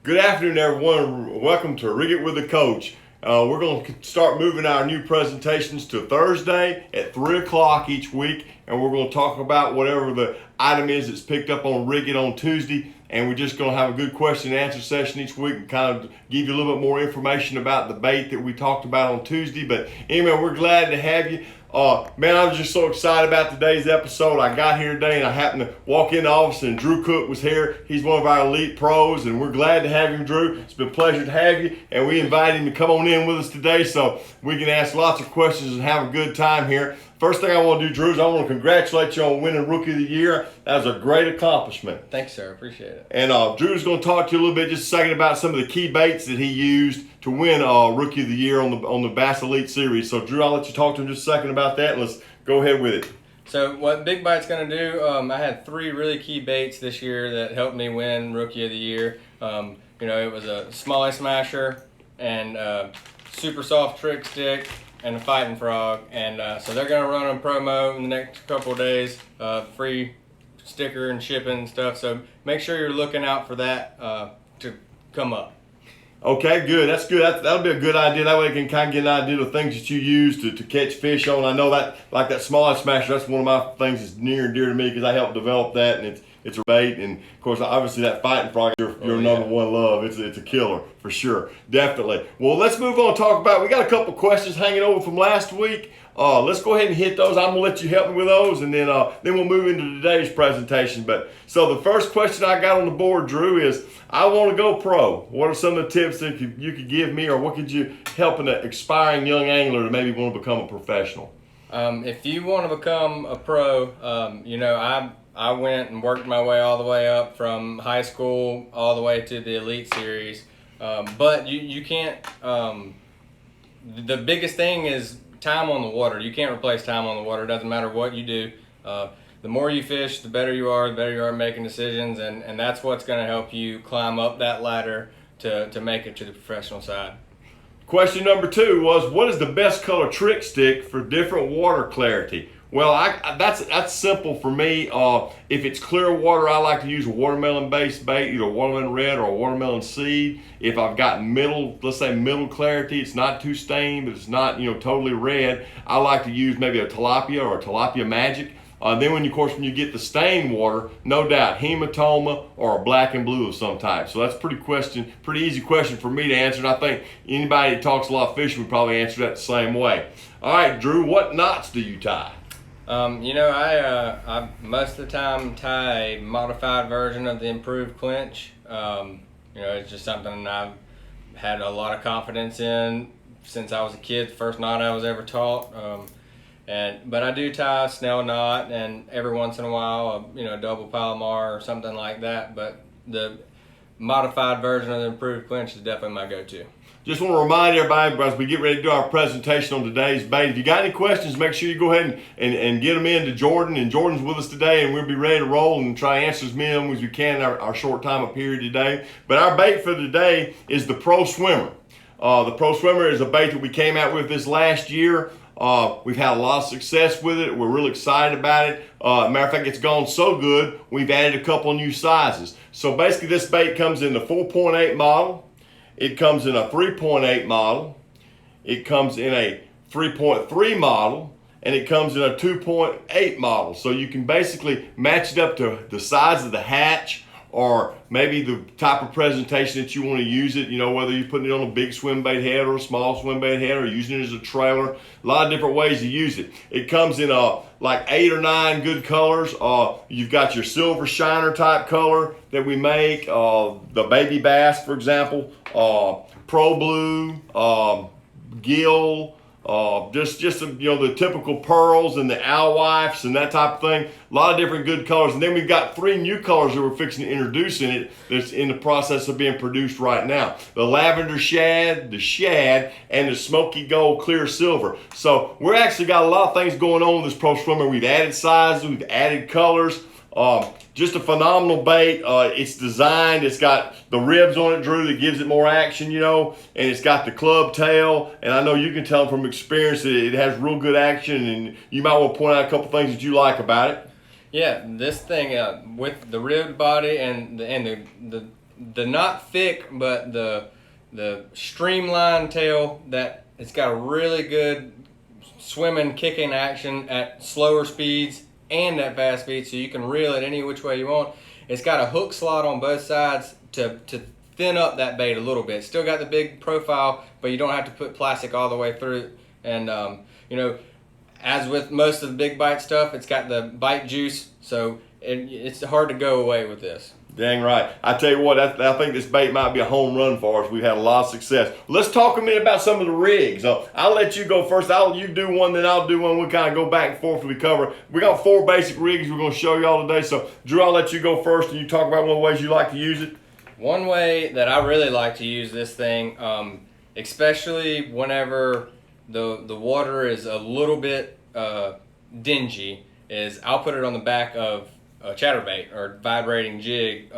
Good afternoon, everyone. Welcome to Rig It with the Coach. We're going to start moving our new presentations to Thursday at 3 o'clock each week, and we're going to talk about whatever the item is that's picked up on Rig It on Tuesday, and we're just going to have a good question and answer session each week and kind of give you a little bit more information about the bait that we talked about on Tuesday. But anyway, we're glad to have you. Man, I was just so excited about today's episode. I got here today and I happened to walk in the office and Drew Cook was here. He's one of our elite pros and we're glad to have him, Drew. It's been a pleasure to have you, and we invite him to come on in with us today so we can ask lots of questions and have a good time here. First thing I want to do, Drew, is I want to congratulate you on winning Rookie of the Year. That was a great accomplishment. Thanks, sir. Appreciate it. And Drew's going to talk to you a little bit, just a second, about some of the key baits that he used to win Rookie of the Year on the Bass Elite Series. So, Drew, I'll let you talk to him just a second about that, and let's go ahead with it. So, what Big Bite's going to do, I had 3 really key baits this year that helped me win Rookie of the Year. It was a Smallie Smasher and super soft trick stick and a fighting frog, and so they're going to run on promo in the next couple of days, free sticker and shipping and stuff, so make sure you're looking out for that to come up. Okay, good. That's good. That'll be a good idea. That way you can kind of get an idea of things that you use to catch fish on. I know that, like that Smallie Smasher, that's one of my things that's near and dear to me because I helped develop that, and it's a bait. And of course, obviously that fighting frog, your number one love. It's a killer for sure, definitely. Well, let's move on and talk about. We got a couple questions hanging over from last week. Let's go ahead and hit those. I'm gonna let you help me with those, and then we'll move into today's presentation. But so the first question I got on the board, Drew, is I want to go pro. What are some of the tips that you could give me, or what could you help an aspiring young angler to maybe want to become a professional? If you want to become a pro, I went and worked my way all the way up from high school all the way to the Elite Series. But you can't. The biggest thing is time on the water. You can't replace time on the water. It doesn't matter what you do. The more you fish, the better you are making decisions, and that's what's going to help you climb up that ladder to make it to the professional side. Question number 2 was, what is the best color trick stick for different water clarity? Well, that's simple for me. If it's clear water, I like to use a watermelon-based bait, either watermelon red or a watermelon seed. If I've got let's say middle clarity, it's not too stained, but it's not totally red, I like to use maybe a tilapia or a tilapia magic. Then when you get the stained water, no doubt hematoma or a black and blue of some type. So that's pretty easy question for me to answer, and I think anybody that talks a lot of fishing would probably answer that the same way. All right, Drew, what knots do you tie? I most of the time tie a modified version of the improved clinch. It's just something I've had a lot of confidence in since I was a kid. The first knot I was ever taught. But I do tie a snell knot, and every once in a while, a double Palomar or something like that. But the modified version of the improved clinch is definitely my go-to. Just want to remind everybody as we get ready to do our presentation on today's bait, if you got any questions, make sure you go ahead and get them in to Jordan. And Jordan's with us today, and we'll be ready to roll and try to answer as many of them as we can in our short time of period today. But our bait for today is the Pro Swimmer. The Pro Swimmer is a bait that we came out with this last year. We've had a lot of success with it. We're really excited about it. Matter of fact, it's gone so good, we've added a couple new sizes. So basically this bait comes in the 4.8 model. It comes in a 3.8 model. It comes in a 3.3 model. And it comes in a 2.8 model. So you can basically match it up to the size of the hatch, or maybe the type of presentation that you want to use it, whether you're putting it on a big swim bait head or a small swim bait head or using it as a trailer. A lot of different ways to use it. It comes in like 8 or 9 good colors. You've got your silver shiner type color that we make, the baby bass, for example, Pro Blue, Gill, just the typical pearls and the owlwifes and that type of thing. A lot of different good colors. And then we've got 3 new colors that we're fixing to introduce in it that's in the process of being produced right now. The lavender shad, the shad, and the smoky gold clear silver. So we're actually got a lot of things going on with this Pro Swimmer. We've added sizes, we've added colors. Just a phenomenal bait. It's designed, it's got the ribs on it, Drew, that gives it more action, and it's got the club tail, and I know you can tell from experience that it has real good action, and you might want to point out a couple things that you like about it. Yeah, this thing with the ribbed body and the the not thick, but the streamlined tail that it's got a really good swimming, kicking action at slower speeds and at fast speeds, so you can reel it any which way you want. It's got a hook slot on both sides to thin up that bait a little bit. Still got the big profile, but you don't have to put plastic all the way through it. And you know, as with most of the big bite stuff, it's got the bite juice, so it's hard to go away with this. Dang right. I tell you what, I think this bait might be a home run for us. We've had a lot of success. Let's talk a minute about some of the rigs. I'll let you go first. You do one, then I'll do one. We'll kind of go back and forth as we cover. We got 4 basic rigs we're going to show you all today. So, Drew, I'll let you go first, and you talk about one of the ways you like to use it. One way that I really like to use this thing, especially whenever the water is a little bit dingy, is I'll put it on the back of a chatterbait or vibrating jig.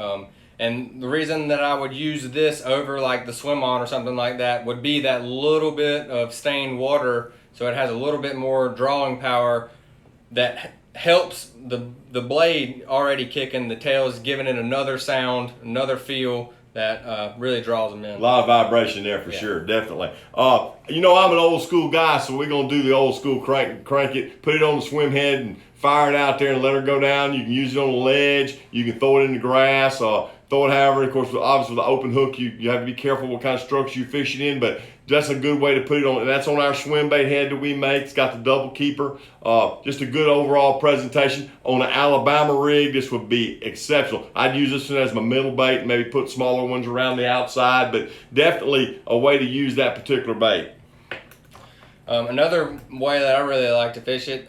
And the reason that I would use this over like the Swim On or something like that would be that little bit of stained water, so it has a little bit more drawing power that helps the blade already kicking. The tail is giving it another sound, another feel that really draws them in. A lot of vibration there for sure, definitely. You know, I'm an old school guy, so we're going to do the old school crank it, put it on the swim head and fire it out there and let her go down. You can use it on the ledge. You can throw it in the grass. Throw it however. Of course, obviously with the open hook, you have to be careful what kind of strokes you fish it in, but that's a good way to put it on. And that's on our swim bait head that we make. It's got the double keeper. Just a good overall presentation. On an Alabama rig, this would be exceptional. I'd use this one as my middle bait, maybe put smaller ones around the outside, but definitely a way to use that particular bait. Another way that I really like to fish it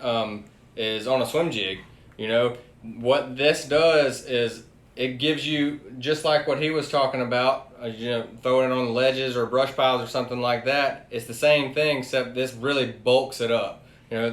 is on a swim jig. You know, what this does is it gives you, just like what he was talking about, you know, throwing it on the ledges or brush piles or something like that. It's the same thing, except this really bulks it up. You know,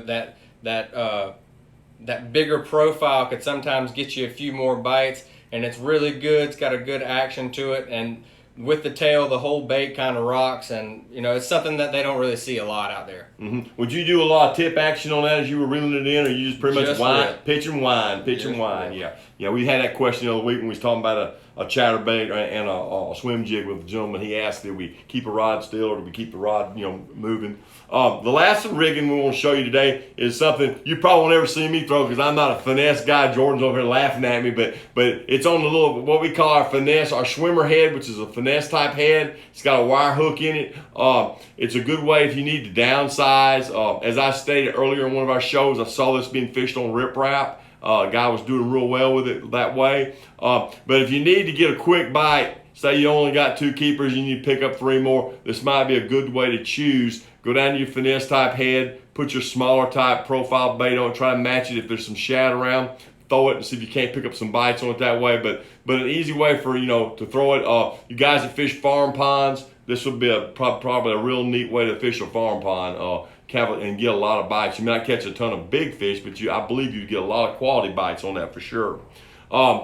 that bigger profile could sometimes get you a few more bites, and it's really good. It's got a good action to it, and with the tail, the whole bait kind of rocks, and you know, it's something that they don't really see a lot out there. Mm-hmm. Would you do a lot of tip action on that as you were reeling it in, or you just pretty much pitch and wind? Yeah. We had that question the other week when we was talking about a chatterbait and a swim jig with a gentleman. He asked, did we keep a rod still or did we keep the rod, you know, moving? The last rigging we want to show you today is something you probably won't ever see me throw because I'm not a finesse guy. Jordan's over here laughing at me, but it's on the little, what we call our finesse, our swimmer head, which is a finesse type head. It's got a wire hook in it. It's a good way if you need to downsize. As I stated earlier in one of our shows, I saw this being fished on riprap. A guy was doing real well with it that way. But if you need to get a quick bite, say you only got 2 keepers, you need to pick up 3 more, this might be a good way to choose. Go down to your finesse type head, put your smaller type profile bait on, try to match it if there's some shad around. Throw it and see if you can't pick up some bites on it that way. But an easy way for, you know, to throw it. You guys that fish farm ponds, this would be probably a real neat way to fish a farm pond. And get a lot of bites. You may not catch a ton of big fish, but I believe you get a lot of quality bites on that for sure.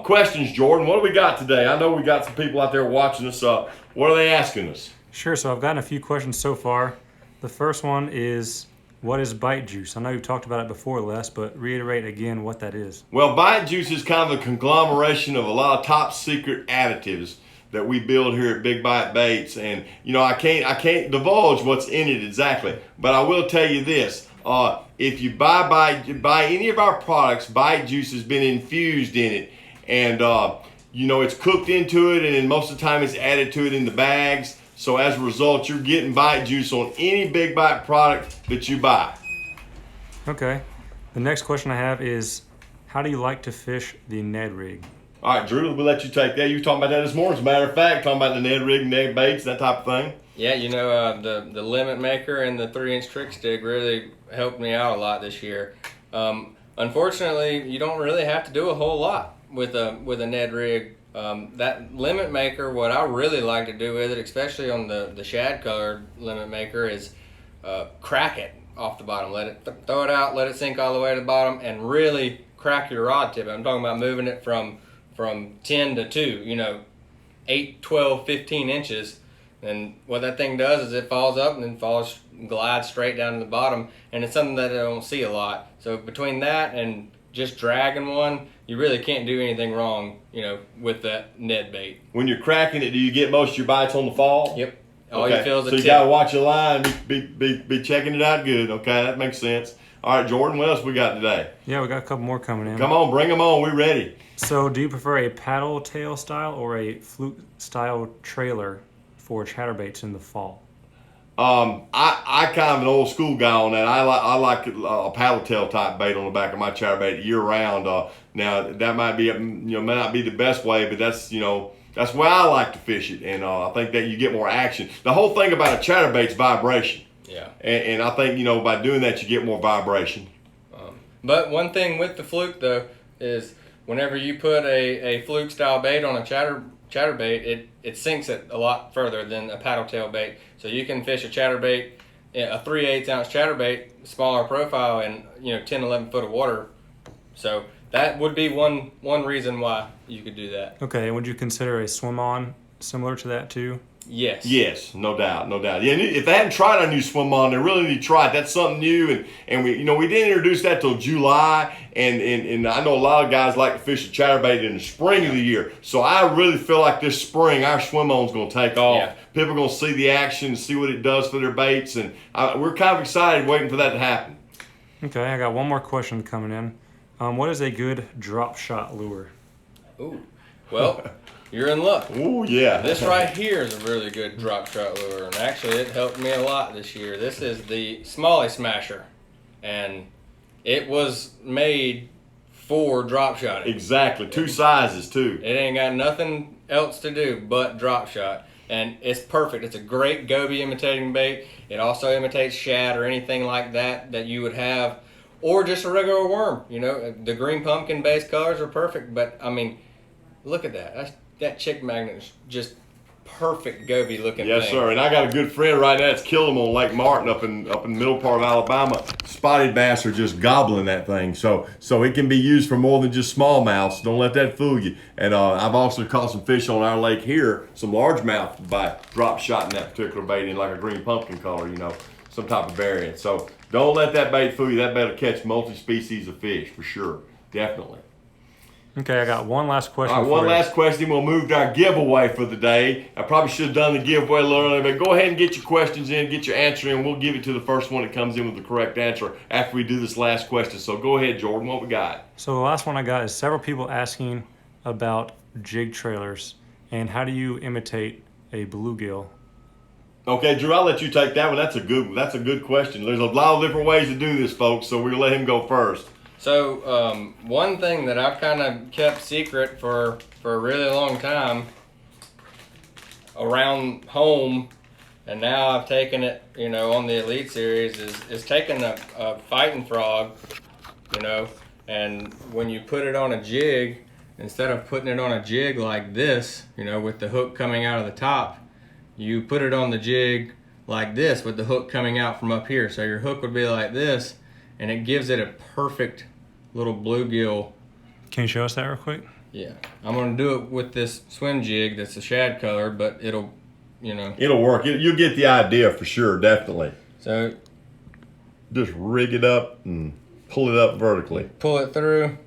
Questions, Jordan? What do we got today? I know we got some people out there watching us. What are they asking us? Sure, so I've gotten a few questions so far. The first one is, what is bite juice? I know you've talked about it before, Les, but reiterate again what that is. Well, bite juice is kind of a conglomeration of a lot of top secret additives that we build here at Big Bite Baits, and you know I can't divulge what's in it exactly, but I will tell you this: if you buy any of our products, bite juice has been infused in it, and you know it's cooked into it, and then most of the time it's added to it in the bags. So as a result, you're getting bite juice on any Big Bite product that you buy. Okay. The next question I have is, how do you like to fish the Ned rig? All right, Drew, we'll let you take that. You were talking about that this morning, as a matter of fact, talking about the Ned rig, Ned baits, that type of thing. Yeah, you know, the limit maker and the 3-inch trick stick really helped me out a lot this year. Unfortunately, you don't really have to do a whole lot with a Ned rig. That limit maker, what I really like to do with it, especially on the shad colored limit maker, is crack it off the bottom. Throw it out, let it sink all the way to the bottom, and really crack your rod tip. I'm talking about moving it from 10 to 2, you know, 8, 12, 15 inches. And what that thing does is it falls up and then glides straight down to the bottom. And it's something that I don't see a lot. So between that and just dragging one, you really can't do anything wrong, with that Ned bait. When you're cracking it, do you get most of your bites on the fall? Yep. All you feel is a so you tip. got to watch your line, be checking it out good. Okay, that makes sense. All right, Jordan, what else we got today? Yeah, we got a couple more coming in. Come on, bring them on. We're ready. So, do you prefer a paddle tail style or a fluke style trailer for chatterbaits in the fall? I kind of an old school guy on that. I like a paddle tail type bait on the back of my chatterbait year round. Now that might be may not be the best way, but that's that's the way I like to fish it, and I think that you get more action. The whole thing about a chatterbait's vibration. Yeah. And I think by doing that you get more vibration. But one thing with the fluke though is whenever you put a fluke style bait on a chatterbait, it sinks it a lot further than a paddle tail bait. So you can fish a chatterbait, a 3/8 ounce chatterbait, smaller profile, in 10, 11 foot of water. So that would be one reason why you could do that. Okay, and would you consider a swim on similar to that too? Yes. Yes, no doubt. Yeah, and if they hadn't tried our new swim on, they really need to try it. That's something new, and we we didn't introduce that till July, and I know a lot of guys like to fish a chatterbait in the spring of the year. So I really feel like this spring our swim on's going to take off. Yeah. People are going to see the action, see what it does for their baits, and we're kind of excited waiting for that to happen. Okay, I got one more question coming in. What is a good drop shot lure? Ooh. Well, you're in luck. Ooh, yeah. This right here is a really good drop shot lure, and actually it helped me a lot this year. This is the Smalley Smasher, and it was made for drop shotting. Exactly. 2 sizes too. It ain't got nothing else to do but drop shot, and it's perfect. It's a great goby imitating bait. It also imitates shad or anything like that you would have, or just a regular worm. The green pumpkin based colors are perfect, but I mean, look at that. That chick magnet is just perfect goby looking Yes, thing. sir. And I got a good friend right now that's killed them on Lake Martin up in the middle part of Alabama. Spotted bass are just gobbling that thing. So it can be used for more than just smallmouths. Don't let that fool you. And I've also caught some fish on our lake here, some largemouth by drop shotting that particular bait in like a green pumpkin color, some type of variant. So don't let that bait fool you. That bait will catch multi-species of fish for sure. Definitely. Okay, I got one last question. All right, one last question. We'll move to our giveaway for the day. I probably should have done the giveaway a little earlier, but go ahead and get your questions in, get your answer in. We'll give it to the first one that comes in with the correct answer after we do this last question. So go ahead, Jordan. What we got? So the last one I got is several people asking about jig trailers and how do you imitate a bluegill? Okay, Drew, I'll let you take that one. That's a good question. There's a lot of different ways to do this, folks, so we're going to let him go first. So one thing that I've kind of kept secret for a really long time around home, and now I've taken it, on the Elite Series, is taking a fighting frog, and when you put it on a jig, instead of putting it on a jig like this, with the hook coming out of the top, you put it on the jig like this with the hook coming out from up here. So your hook would be like this, and it gives it a perfect little bluegill. Can you show us that real quick? Yeah, I'm gonna do it with this swim jig that's a shad color, but it'll work. You'll get the idea for sure, definitely. So just rig it up and pull it up vertically. Pull it through,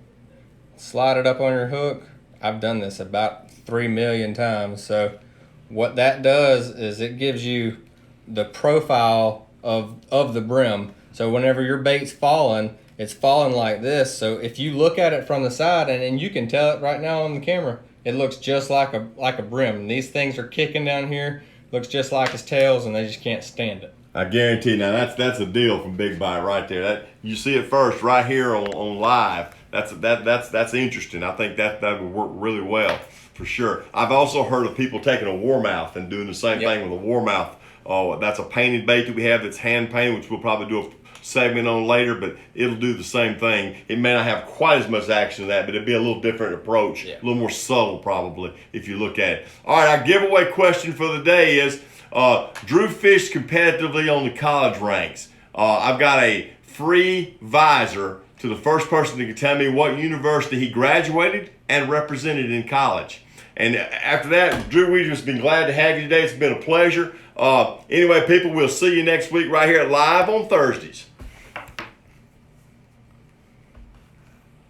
slide it up on your hook. I've done this about 3 million times. So what that does is it gives you the profile of the brim. So whenever your bait's falling, it's falling like this. So if you look at it from the side, and you can tell it right now on the camera, it looks just like a brim. And these things are kicking down here, looks just like his tails, and they just can't stand it. I guarantee. Now that's a deal from Big Bite right there. That you see it first right here on live. That's interesting. I think that would work really well for sure. I've also heard of people taking a warmouth and doing the same thing with a warmouth. Oh, that's a painted bait that we have that's hand painted, which we'll probably do a segment on later, but it'll do the same thing. It may not have quite as much action as that, but it'd be a little different approach, a little more subtle probably if you look at it. All right, our giveaway question for the day is, Drew fished competitively on the college ranks. I've got a free visor to the first person that can tell me what university he graduated and represented in college. And after that, Drew, we've just been glad to have you today. It's been a pleasure. Anyway, people, we'll see you next week right here at Live on Thursdays.